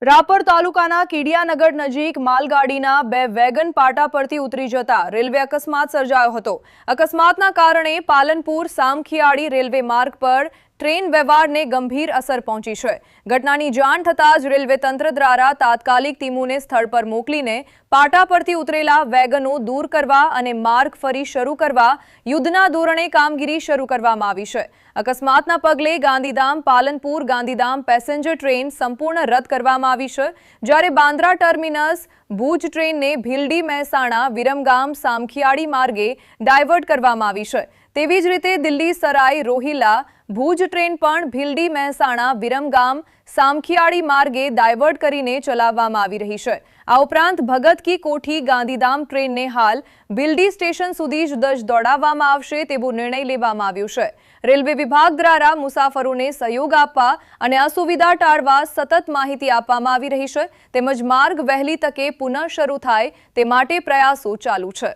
રાપર તાલુકાના કીડિયાનગર નજીક માલગાડીના બે વેગન પાટા પરથી ઉતરી જતા રેલવે અકસ્માત સર્જાયો હતો। અકસ્માતના કારણે પાલનપુર સામખિયાળી રેલવે માર્ગ પર ટ્રેન વ્યવહારને ગંભીર અસર પહોંચી છે। ઘટનાની જાણ થતાં જ રેલવે તંત્ર દ્વારા તાત્કાલિક ટીમોને સ્થળ પર મોકલીને પાટા પરથી ઉતરેલા વેગનો દૂર કરવા અને માર્ગ ફરી શરૂ કરવા યુદ્ધના ધોરણે કામગીરી શરૂ કરવામાં આવી છે। અકસ્માતના પગલે ગાંધીધામ પાલનપુર ગાંધીધામ પેસેન્જર ટ્રેન સંપૂર્ણ રદ કરવામાં આવી છે, જ્યારે બાંદ્રા ટર્મિનસ ભુજ ટ્રેનને ભીલડી મહેસાણા વિરમગામ સામખિયાળી માર્ગે ડાયવર્ટ કરવામાં આવી છે। તેવી જ રીતે દિલ્હી સરાય રોહિલા ભુજ ટ્રેન પણ ભીલડી મહેસાણા વિરમગામ સામખિયાળી માર્ગે ડાયવર્ટ કરીને ચલાવવામાં આવી રહી છે। આ ઉપરાંત ભગત કી કોઠી ગાંધીધામ ટ્રેનને હાલ ભીલડી સ્ટેશન સુધી જ દોડાવવામાં આવશે તેવો નિર્ણય લેવામાં આવ્યો છે। રેલવે વિભાગ દ્વારા મુસાફરોને સહયોગ આપવા અને અસુવિધા ટાળવા સતત માહિતી આપવામાં આવી રહી છે, તેમજ માર્ગ વહેલી તકે પુનઃ શરૂ થાય તે માટે પ્રયાસો ચાલુ છે।